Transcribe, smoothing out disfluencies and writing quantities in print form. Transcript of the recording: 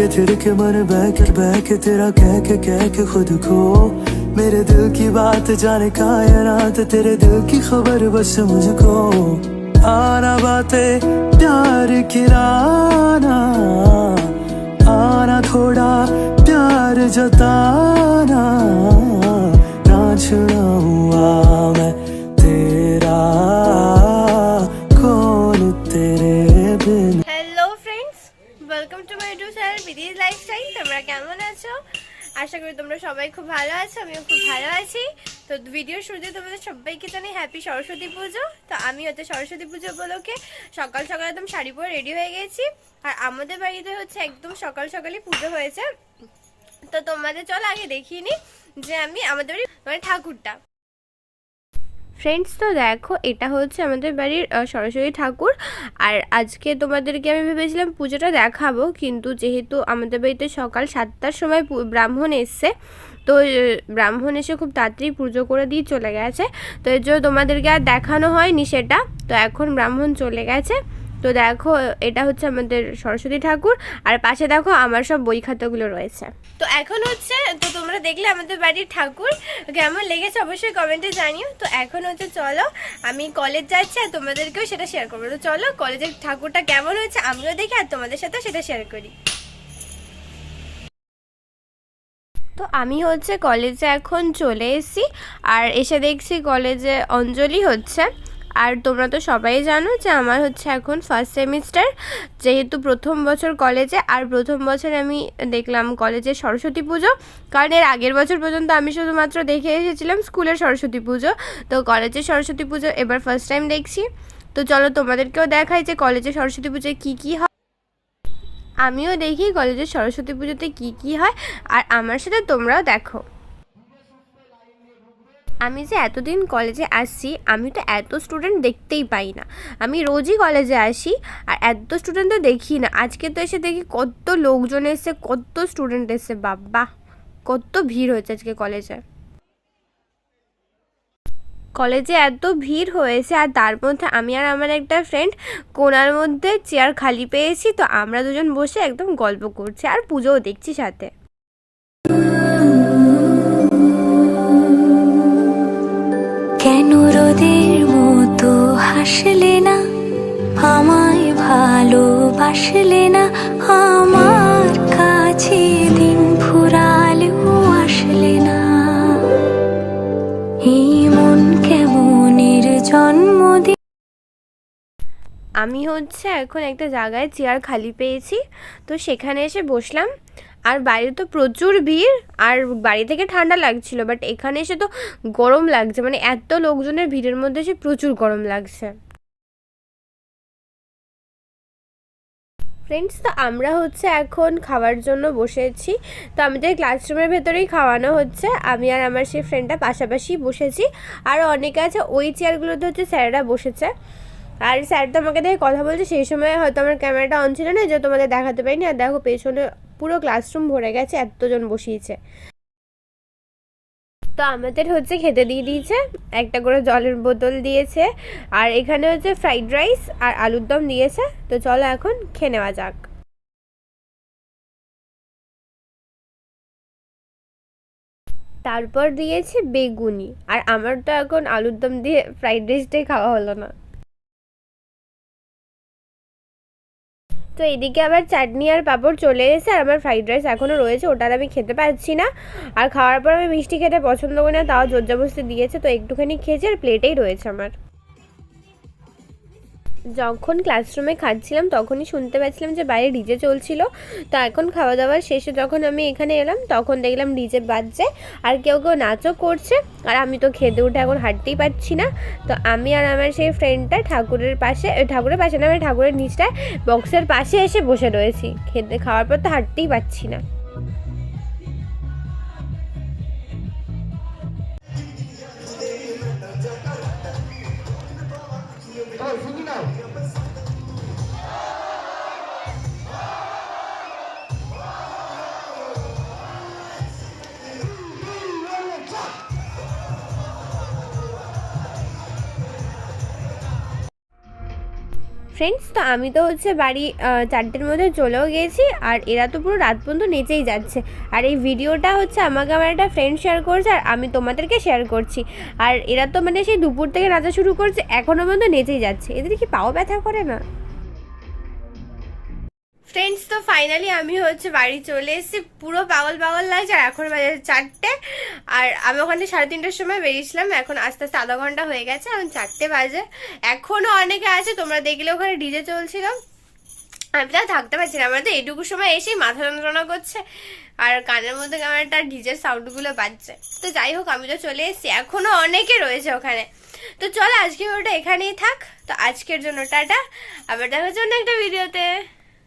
फिर के मन बह के तेरा कह के खुद को मेरे दिल की बात जाने कायनात तेरे दिल की खबर बस मुझको आना बातें प्यार की लाना आना थोड़ा प्यार जताना ना छुड़ा हुआ मैं तेरा कौन तेरे बिन। Hello friends, welcome to my YouTube channel বিদিস লাইফস্টাইল। তোমরা কেমন আছো? আশা করি তোমরা সবাই খুব ভালো আছো, আমিও খুব ভালো আছি। তো ভিডিওর শুরুতে তোমাদের সবাইকে জানাই হ্যাপি সরস্বতী পুজো। তো আমি হচ্ছে সরস্বতী পুজো উপলক্ষে সকাল সকাল একদম শাড়ি পরে রেডি হয়ে গেছি। আর আমাদের বাড়িতে হচ্ছে একদম সকাল সকালই পুজো হয়েছে। তো তোমাদের চলো আগে দেখিয়ে নি যে আমি আমাদের বাড়ির ঠাকুরটা। ফ্রেন্ডস, তো দেখো এটা হচ্ছে আমাদের বাড়ির সরস্বতী ঠাকুর। আর আজকে তোমাদেরকে আমি ভেবেছিলাম পুজোটা দেখাবো, কিন্তু যেহেতু আমাদের বাড়িতে সকাল 7টার সময় ব্রাহ্মণ এসছে, তো ব্রাহ্মণ এসে খুব তাড়াতাড়ি পুজো করে দিয়ে চলে গেছে। তো এর জন্য তোমাদেরকে আর দেখানো হয়নি সেটা। তো এখন ব্রাহ্মণ চলে গেছে। তো দেখো এটা হচ্ছে আমাদের সরস্বতী ঠাকুর, আর পাশে দেখো আমার সব বই খাতাগুলো রয়েছে। তো এখন হচ্ছে, তো তোমরা দেখলে আমাদের বাড়ির ঠাকুর কেমন লেগেছে অবশ্যই কমেন্টে জানিও। তো এখন হচ্ছে চলো আমি কলেজ যাচ্ছি আর তোমাদেরকেও সেটা শেয়ার করবো। তো চলো কলেজের ঠাকুরটা কেমন হয়েছে আমিও দেখি আর তোমাদের সাথে সেটা শেয়ার করি। তো আমি হচ্ছে কলেজে এখন চলে এসেছি, আর এসে দেখছি কলেজে অঞ্জলি হচ্ছে। আর তোমরা তো সবাই জানো যে আমার হচ্ছে এখন ফার্স্ট সেমিস্টার, যেহেতু প্রথম বছর কলেজে। আর প্রথম বছর আমি দেখলাম কলেজে সরস্বতী পুজো, কারণ এর আগের বছর পর্যন্ত আমি শুধুমাত্র দেখে এসেছিলাম স্কুলের সরস্বতী পুজো। তো কলেজের সরস্বতী পুজো এবার ফার্স্ট টাইম দেখছি। তো চলো তোমাদেরকেও দেখাই যে কলেজে সরস্বতী পুজোয় কী কী হয়, আমিও দেখি কলেজের সরস্বতী পুজোতে কী কী হয়, আর আমার সাথে তোমরাও দেখো। আমি যে এতদিন কলেজে আসছি, আমি তো এত স্টুডেন্ট দেখতেই পাই না। আমি রোজই কলেজে আসি আর এত স্টুডেন্ট তো দেখি না। আজকে তো এসে দেখি কত লোকজন এসছে, কত স্টুডেন্ট এসছে, বাবা কত ভিড় হয়েছে আজকে কলেজে। কলেজে এত ভিড় হয়েছে, আর তার মধ্যে আমি আর আমার একটা ফ্রেন্ড কোণার মধ্যে চেয়ার খালি পেয়েছি। তো আমরা দুজন বসে একদম গল্প করছি আর পুজোও দেখছি সাথে। কেন রোদের মতো হাসলে না, আমায় ভালোবাসলে না, আমার কাছে দিন ফুরালেও আসলে না, এই মন কেমনের জন্মদিন। আমি হচ্ছে এখন একটা জায়গায় চেয়ার খালি পেয়েছি, তো সেখানে এসে বসলাম। আর বাইরে তো প্রচুর ভিড়, আর বাড়ি থেকে ঠান্ডা লাগছিল, বাট এখানে এসে তো গরম লাগছে। মানে এত লোকজনের ভিড়ের মধ্যে এসে প্রচুর গরম লাগছে। ফ্রেন্ডস, তো আমরা হচ্ছে এখন খাওয়ার জন্য বসেছি। তো আমাদের ক্লাসরুমের ভেতরেই খাওয়ানো হচ্ছে। আমি আর আমার সেই ফ্রেন্ডটা পাশাপাশি বসেছি, আরও অনেকে আছে ওই চেয়ারগুলোতে হচ্ছে স্যারেরা বসেছে। আর স্যার তো আমাকে দেখে কথা বলছে, সেই সময় হয়তো আমার ক্যামেরাটা অন ছিল না, যে তোমাদের দেখাতে পারিনি। আর দেখো পেছনে পুরো ক্লাসরুম ভরে গেছে, এতজন বসিয়েছে। তো আমাদের হচ্ছে খেতে দিয়ে দিয়েছে, একটা করে জলের বোতল দিয়েছে, আর এখানে হচ্ছে ফ্রাইড রাইস আর আলুর দম দিয়েছে। তো চলো এখন খেয়ে নেওয়া যাক। তারপর দিয়েছে বেগুনি, আর আমার তো এখন আলুর দম দিয়ে ফ্রাইড রাইসটাই খাওয়া হলো না। তো এদিকে আবার চাটনি আর পাঁপড় চলে এসেছে, আর আমার ফ্রাইড রাইস এখনও রয়েছে, ওটা আমি খেতে পারছি না। আর খাওয়ার পর আমি মিষ্টি খেতে পছন্দ করি না, তাও জোর জবরদস্তি দিয়েছে, তো একটুখানি খেয়েছি আর প্লেটেই রয়েছে আমার। যখন ক্লাসরুমে খাচ্ছিলাম তখনই শুনতে পাচ্ছিলাম যে বাইরে ডিজে চলছিল। তো এখন খাওয়া দাওয়ার শেষে যখন আমি এখানে এলাম তখন দেখলাম ডিজে বাজছে, আর কেউ কেউ নাচও করছে। আর আমি তো খেতে উঠে এখন হাঁটতেই পারছি না। তো আমি আর আমার সেই ফ্রেন্ডটা ঠাকুরের পাশে না, আমি ঠাকুরের নিচটায় বক্সের পাশে এসে বসে রয়েছি। খাওয়ার পর তো হাঁটতেই পারছি না। ফ্রেন্ডস, তো আমি তো হচ্ছে বাড়ি 4টের মধ্যে চলেও গেছি, আর এরা তো পুরো রাত পর্যন্ত নেচেই যাচ্ছে। আর এই ভিডিওটা হচ্ছে আমাকে আমার একটা ফ্রেন্ড শেয়ার করছে, আর আমি তোমাদেরকে শেয়ার করছি। আর এরা তো মানে সেই দুপুর থেকে নাচা শুরু করছে, এখনও পর্যন্ত নেচেই যাচ্ছে। এদের কি পাও ব্যথা করে না? ফ্রেন্ডস, তো ফাইনালি আমি হচ্ছে বাড়ি চলে এসেছি, পুরো পাগল পাগল লাগছে। আর এখন বাজে 4টে, আর আমি ওখানে 3:30টার সময় বেরিয়েছিলাম। এখন আস্তে আস্তে আধা ঘন্টা হয়ে গেছে, এখন 4টে বাজে। এখনও অনেকে আছে, তোমরা দেখলে ওখানে ডিজে চলছিল। আমি তো আর থাকতে পারছি না, আমার তো এইটুকু সময় এসেই মাথা যন্ত্রণা করছে, আর কানের মধ্যে কেমন একটা ডিজের সাউন্ডগুলো বাজছে। তো যাই হোক, আমি তো চলে এসেছি, এখনও অনেকে রয়েছে ওখানে। তো চলো আজকে ওটা এখানেই থাক। তো আজকের জন্য টাটা, আবার দেখা হচ্ছে অন্য একটা ভিডিওতে।